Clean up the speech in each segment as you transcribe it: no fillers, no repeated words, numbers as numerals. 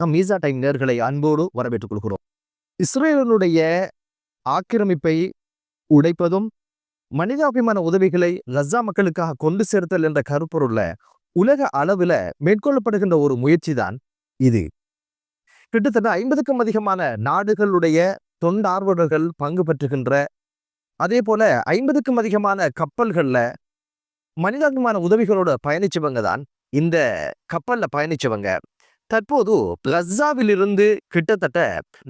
நம் மீசா டைம் நேயர்களை அன்போடு வரவேற்றுக் கொள்கிறோம். இஸ்ரேலினுடைய ஆக்கிரமிப்பை உடைப்பதும் மனிதாபிமான உதவிகளை கஸா மக்களுக்காக கொண்டு சேர்த்தல் என்ற கருப்பொருள்ல உலக அளவில் மேற்கொள்ளப்படுகின்ற ஒரு முயற்சி தான் இது. கிட்டத்தட்ட 50க்கும் அதிகமான நாடுகளுடைய தொண்டார்வலர்கள் பங்கு பெற்றுகின்ற, அதே போல 50க்கும் அதிகமான கப்பல்கள்ல மனிதாபிமான உதவிகளோட பயணிச்சவங்க தான் இந்த கப்பல்ல பயணிச்சவங்க. தற்போது கஸாவிலிருந்து கிட்டத்தட்ட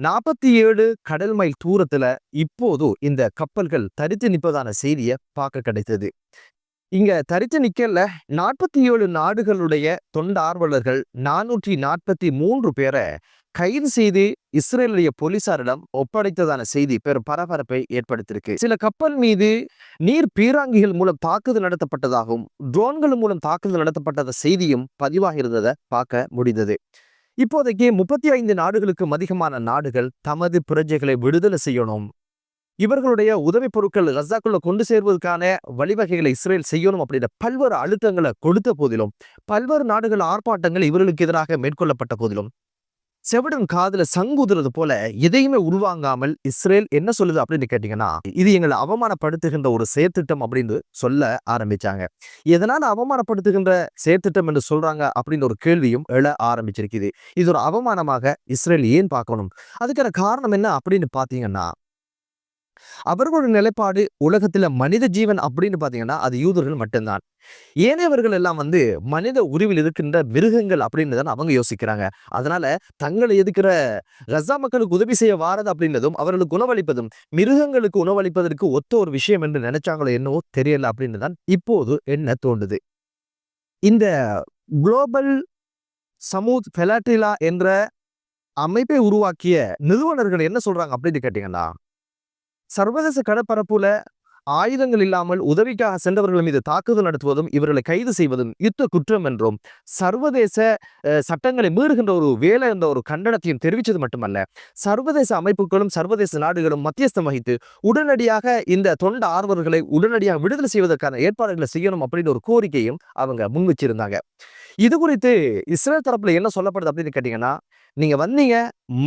47 கடல் மைல் தூரத்துல இப்போது இந்த கப்பல்கள் தரித்து நிற்பதான செய்தியை பார்க்க கிடைத்தது. இங்க தரித்து நிக்கல 47 நாடுகளுடைய தொண்டார்வலர்கள் 443 பேரை கைது செய்து இஸ்ரேலுடைய போலீசாரிடம் ஒப்படைத்ததான செய்தி பெரும் பரபரப்பை ஏற்படுத்தியிருக்கு. சில கப்பல் மீது நீர் பீராங்கிகள் மூலம் தாக்குதல் நடத்தப்பட்டதாகவும் ட்ரோன்கள் மூலம் தாக்குதல் நடத்தப்பட்டத செய்தியும் பதிவாக இருந்ததை பார்க்க முடிந்தது. இப்போதைக்கு 35 நாடுகளுக்கும் அதிகமான நாடுகள் தமது பிரஜைகளை விடுதலை செய்யணும், இவர்களுடைய உதவி பொருட்கள் கஸாக்குள்ள கொண்டு சேர்வதற்கான வழிவகைகளை இஸ்ரேல் செய்யணும் அப்படின்ற பல்வேறு அழுத்தங்களை கொடுத்த போதிலும், பல்வேறு நாடுகள் ஆர்ப்பாட்டங்கள் இவர்களுக்கு எதிராக மேற்கொள்ளப்பட்ட போதிலும், செவிடன் காதுல சங்குதுறது போல எதையுமே உருவாங்காமல் இஸ்ரேல் என்ன சொல்லுது அப்படின்னு கேட்டீங்கன்னா, இது எங்களை அவமானப்படுத்துகின்ற ஒரு செயற்திட்டம் அப்படின்னு சொல்ல ஆரம்பிச்சாங்க. எதனால அவமானப்படுத்துகின்ற செயற்திட்டம் என்று சொல்றாங்க அப்படின்னு ஒரு கேள்வியும் எழ ஆரம்பிச்சிருக்குது. இது ஒரு அவமானமாக இஸ்ரேல் ஏன் பார்க்கணும்? அதுக்கான காரணம் என்ன அப்படின்னு பாத்தீங்கன்னா, அவர்களோட நிலைப்பாடு உலகத்துல மனித ஜீவன் அப்படின்னு பாத்தீங்கன்னா அது யூதர்கள் மட்டும்தான். ஏனையவர்கள் எல்லாம் மனித உருவில் இருக்கின்ற மிருகங்கள் அப்படின்னு தான் அவங்க யோசிக்கிறாங்க. அதனால தங்களை எதுக்கிற கஸா மக்களுக்கு உதவி செய்ய வாரது அப்படின்றதும் அவர்களுக்கு உணவளிப்பதும் மிருகங்களுக்கு உணவளிப்பதற்கு ஒத்த ஒரு விஷயம் என்று நினைச்சாங்களோ என்னவோ தெரியல அப்படின்னு தான் இப்போது என்ன தோன்றுது. இந்த குளோபல் சமூத் பெலாட்டிலா என்ற அமைப்பை உருவாக்கிய நிறுவனர்கள் என்ன சொல்றாங்க அப்படின்னு கேட்டீங்கன்னா, சர்வதேச கடற்பரப்புல ஆயுதங்கள் இல்லாமல் உதவிக்காக சென்றவர்கள் மீது தாக்குதல் நடத்துவதும் இவர்களை கைது செய்வதும் யுத்த குற்றம் என்றும் சர்வதேச சட்டங்களை மீறுகின்ற ஒரு வேலை என்ற ஒரு கண்டனத்தையும் தெரிவித்தது மட்டுமல்ல, சர்வதேச அமைப்புகளும் சர்வதேச நாடுகளும் மத்தியஸ்தம் வகித்து உடனடியாக இந்த தொண்ட ஆர்வலர்களை உடனடியாக விடுதலை செய்வதற்கான ஏற்பாடுகளை செய்யணும் அப்படின்னு ஒரு கோரிக்கையும் அவங்க முன் வச்சிருந்தாங்க. இது குறித்து இஸ்ரேல் தரப்புல என்ன சொல்லப்படுது அப்படின்னு கேட்டீங்கன்னா, நீங்க வந்தீங்க,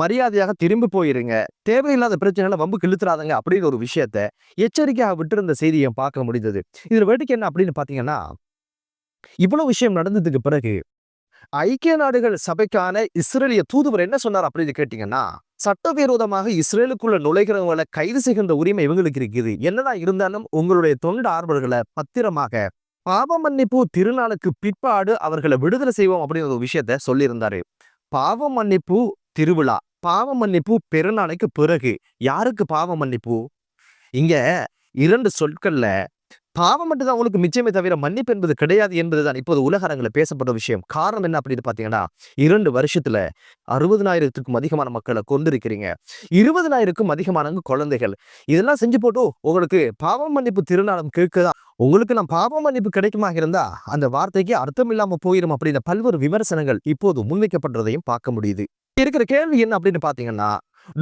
மரியாதையாக திரும்பி போயிருங்க, தேவையில்லாத பிரச்சனைகளை வம்புக்கு இழுத்துறாதங்க அப்படின்னு ஒரு விஷயத்த எச்சரிக்கையாக விட்டிருந்த செய்தியை பார்க்க முடிந்தது. இதுல வேடிக்கை என்ன அப்படின்னு பாத்தீங்கன்னா, இவ்வளவு விஷயம் நடந்ததுக்கு பிறகு ஐக்கிய நாடுகள் சபைக்கான இஸ்ரேலிய தூதுவர் என்ன சொன்னார் அப்படின்னு கேட்டீங்கன்னா, சட்டவிரோதமாக இஸ்ரேலுக்குள்ள நுழைகிறவங்களை கைது செய்கின்ற உரிமை இவங்களுக்கு இருக்குது. என்னதான் இருந்தாலும் உங்களுடைய தொண்டு ஆர்வலர்களை பத்திரமாக பாவ மன்னிப்பு திருநாளுக்கு பிற்பாடு அவர்களை விடுதலை செய்வோம் அப்படிங்கிற ஒரு விஷயத்த சொல்லியிருந்தாரு. பாவ மன்னிப்பு திருவிழா, பாவ மன்னிப்பு பெருநாளைக்கு பிறகு. யாருக்கு பாவ மன்னிப்பு? இங்க 2 சொற்கள்ல பாவம் மட்டும்தான் உங்களுக்கு மிச்சமே தவிர மன்னிப்பு என்பது கிடையாது என்பதுதான் இப்போது உலக அரங்கில் பேசப்பட்ட விஷயம். காரணம் என்ன அப்படின்னு பாத்தீங்கன்னா, 2 வருஷத்துல 60,000க்கும் அதிகமான மக்களை கொண்டிருக்கிறீங்க, 20,000க்கும் அதிகமான குழந்தைகள். இதெல்லாம் செஞ்சு போட்டு உங்களுக்கு பாவம் மன்னிப்பு திருநாளம் கேட்குதா? உங்களுக்கு நான் பாவ மன்னிப்பு கிடைக்குமாக இருந்தா அந்த வார்த்தைக்கு அர்த்தம் இல்லாம போயிடும் அப்படின்ற பல்வேறு விமர்சனங்கள் இப்போது முன்வைக்கப்படுறதையும் பார்க்க முடியுது. இருக்கிற கேள்வி என்ன அப்படின்னு பாத்தீங்கன்னா,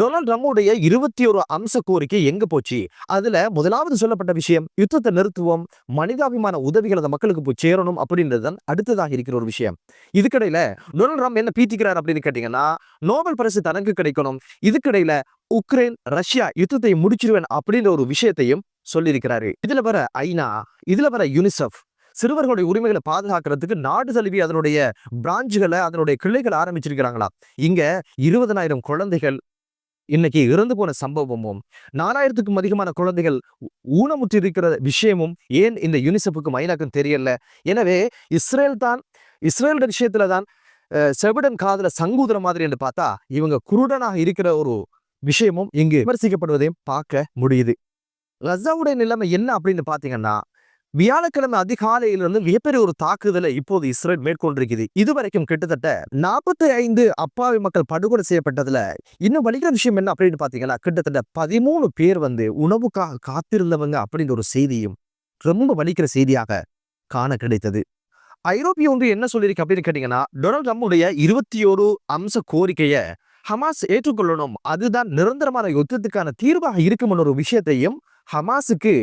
டொனால்ட் ட்ரம்புடைய 21 அம்ச கோரிக்கை எங்க போச்சு? அதுல முதலாவது சொல்லப்பட்ட விஷயம் யுத்தத்தை நிறுத்துவோம், மனிதாபிமான உதவிகள் அந்த மக்களுக்கு போய் சேரணும் அப்படின்றதுதான் அடுத்ததாக இருக்கிற ஒரு விஷயம். இதுக்கிடையில டொனால்ட் ட்ரம்ப் என்ன பீத்திக்கிறார் அப்படின்னு கேட்டீங்கன்னா, நோபல் பரிசு தனக்கு கிடைக்கணும், இதுக்கிடையில உக்ரைன் ரஷ்யா யுத்தத்தை முடிச்சிருவேன் அப்படின்ற ஒரு விஷயத்தையும் சொல்லியிருக்கிறாரு. இதுல வர ஐநா, இதுல வர யுனிசெஃப் சிறுவர்களுடைய உரிமைகளை பாதுகாக்கிறதுக்கு நாடு தழுவி அதனுடைய பிரான்ச்சுகளை அதனுடைய கிளைகளை ஆரம்பிச்சிருக்கிறாங்களா. இங்க 20,000 குழந்தைகள் இன்னைக்கு இறந்து போன சம்பவமும் 4,000க்கும் அதிகமான குழந்தைகள் ஊனமுற்று இருக்கிற விஷயமும் ஏன் இந்த யுனிசெஃபுக்கும் ஐநாக்கும் தெரியல? எனவே இஸ்ரேல் விஷயத்துல தான் செவிடன் காதுல சங்கூதுற மாதிரி என்று பார்த்தா, இவங்க குருடனாக இருக்கிற ஒரு விஷயமும் இங்கு விமர்சிக்கப்படுவதையும் பார்க்க முடியுது. கஸாவுடைய நிலைமை என்ன அப்படின்னு பாத்தீங்கன்னா, வியாழக்கிழமை அதிகாலையிலிருந்து மிகப்பெரிய ஒரு தாக்குதலை இப்போது இஸ்ரேல் மேற்கொண்டிருக்குது. இதுவரைக்கும் கிட்டத்தட்ட 45 அப்பாவி மக்கள் படுகொலை செய்யப்பட்டதுல இன்னும் வலிக்கிற விஷயம் என்ன அப்படின்னு பாத்தீங்கன்னா, கிட்டத்தட்ட 13 பேர் உணவுக்காக காத்திருந்தவங்க அப்படின்ற ஒரு செய்தியும் ரொம்ப வலிக்கிற செய்தியாக காண கிடைத்தது. ஐரோப்பிய ஒன்றியம் என்ன சொல்லியிருக்கு அப்படின்னு கேட்டீங்கன்னா, டொனால்ட் ட்ரம்புடைய 21 அம்ச கோரிக்கையை ஹமாஸ் ஏற்றுக்கொள்ளணும், அதுதான் நிரந்தரமான யுத்தத்துக்கான தீர்வாக இருக்கும் ஒரு விஷயத்தையும் ஹமாஸுக்கு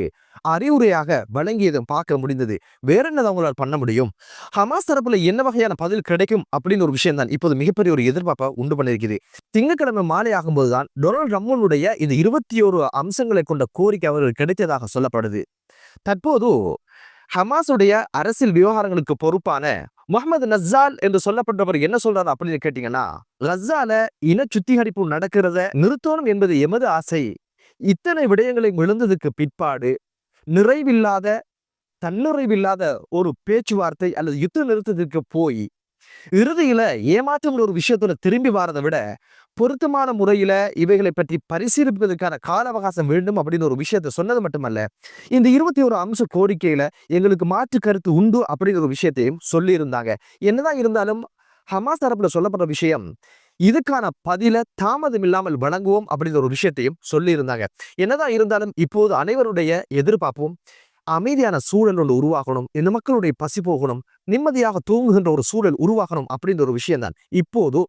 அறிவுரையாக வழங்கியதும் பார்க்க முடிந்தது. வேற என்னதான் அவங்களால் பண்ண முடியும்? ஹமாஸ் தரப்புல என்ன வகையான பதில் கிடைக்கும் அப்படின்னு ஒரு விஷயம் தான் இப்போது மிகப்பெரிய ஒரு எதிர்பார்ப்பை உண்டு பண்ணியிருக்குது. திங்கட்கிழமை மாலை ஆகும்போது தான் டொனால்ட் ட்ரம்புடைய இந்த 21 அம்சங்களை கொண்ட கோரிக்கை அவர்கள் கிடைத்ததாக சொல்லப்படுது. தற்போது ஹமாஸுடைய அரசியல் விவகாரங்களுக்கு பொறுப்பான முகமது நஸ்ஸால் என்று சொல்லப்பட்டவர் என்ன சொல்றாரு அப்படின்னு கேட்டீங்கன்னா, கஸால இன சுத்திகரிப்பு நடக்கிறத நிறுத்தணும் என்பது எமது ஆசை. இத்தனை விடயங்களை இழந்ததுக்கு பிற்பாடு நிறைவில்லாத தன்னிறைவில்லாத ஒரு பேச்சுவார்த்தை அல்லது யுத்த நிறுத்தத்திற்கு போய் இறுதியில ஏமாற்றம் ஒரு விஷயத்துல திரும்பி வரதை விட பொருத்தமான முறையில இவைகளை பற்றி பரிசீலிப்பதற்கான கால அவகாசம் வேண்டும் அப்படின்னு ஒரு விஷயத்த சொன்னது மட்டுமல்ல, இந்த 21 அம்ச கோரிக்கையில எங்களுக்கு மாற்று கருத்து உண்டு அப்படிங்கிற ஒரு விஷயத்தையும் சொல்லி இருந்தாங்க. என்னதான் இருந்தாலும் ஹமாஸ் தரப்புல சொல்லப்பட்ட விஷயம், இதுக்கான பதில தாமதம் இல்லாமல் வழங்குவோம் அப்படிங்கிற ஒரு விஷயத்தையும் சொல்லி இருந்தாங்க. என்னதான் இருந்தாலும் இப்போது அனைவருடைய எதிர்பார்ப்பும் அமைதியான சூழல் ஒன்று உருவாகணும், இந்த மக்களுடைய பசி போகணும், நிம்மதியாக தூங்குகின்ற ஒரு சூழல் உருவாகணும் அப்படின்ற ஒரு விஷயம் தான் இப்போது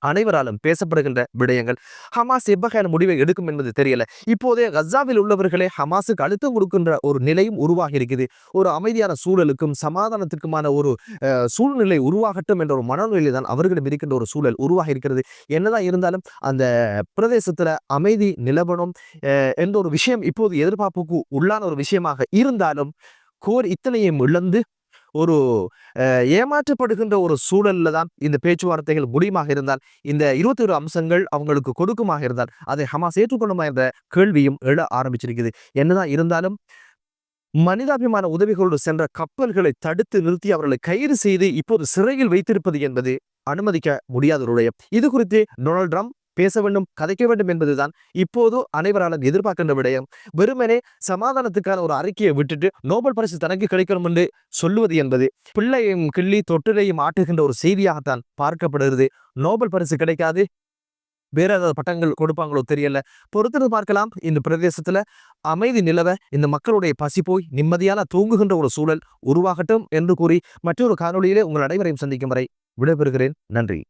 அனைவராலும் பேசப்படுகின்ற விடயங்கள். ஹமாஸ் எவ்வகையான முடிவை எடுக்கும் என்பது தெரியல. இப்போதே கஸாவில் உள்ளவர்களே ஹமாஸுக்கு அழுத்தம் கொடுக்கின்ற ஒரு நிலையும் உருவாகி இருக்குது. ஒரு அமைதியான சூழலுக்கும் சமாதானத்துக்குமான ஒரு சூழ்நிலை உருவாகட்டும் என்ற ஒரு மனநிலை தான் அவர்களிடம் இருக்கின்ற ஒரு சூழல் உருவாகி இருக்கிறது. என்னதான் இருந்தாலும் அந்த பிரதேசத்துல அமைதி நிலவணும் என்ற ஒரு விஷயம் இப்போது எதிர்பார்ப்புக்கு உள்ளான ஒரு விஷயமாக இருந்தாலும் இத்தனையும் இழந்து ஒரு ஏமாற்றப்படுகின்ற ஒரு சூழல்ல தான் இந்த பேச்சுவார்த்தைகள் முடியுமாக இருந்தால், இந்த 21 அம்சங்கள் அவங்களுக்கு கொடுக்குமாக இருந்தால் அதை ஹமாஸ் ஏற்றுக்கொள்ளுமா என்ற கேள்வியும் எழ ஆரம்பிச்சிருக்குது. என்னதான் இருந்தாலும் மனிதாபிமான உதவிகளோடு சென்ற கப்பல்களை தடுத்து நிறுத்தி அவர்களை கைது செய்து இப்போது சிறையில் வைத்திருப்பது என்பது அனுமதிக்க முடியாத ஒரு விடயம். இது குறித்து டொனால்ட் ட்ரம்ப் பேச வேண்டும், கதைக்க வேண்டும் என்பதுதான் இப்போது அனைவராலும் எதிர்பார்க்கின்ற விடயம். வெறுமனே சமாதானத்துக்கான ஒரு அறிக்கையை விட்டுட்டு நோபல் பரிசு தனக்கு கிடைக்கணும் என்று சொல்லுவது என்பது பிள்ளையும் கிள்ளி தொட்டிலையும் ஆட்டுகின்ற ஒரு செய்தியாகத்தான் பார்க்கப்படுகிறது. நோபல் பரிசு கிடைக்காது, வேற ஏதாவது பட்டங்கள் கொடுப்பாங்களோ தெரியல. பொறுத்திருந்து பார்க்கலாம். இந்த பிரதேசத்துல அமைதி நிலவ, இந்த மக்களுடைய பசி போய் நிம்மதியான தூங்குகின்ற ஒரு சூழல் உருவாகட்டும் என்று கூறி மற்றொரு காணொளியிலே உங்கள் அனைவரையும் சந்திக்கும் வரை விடைபெறுகிறேன். நன்றி.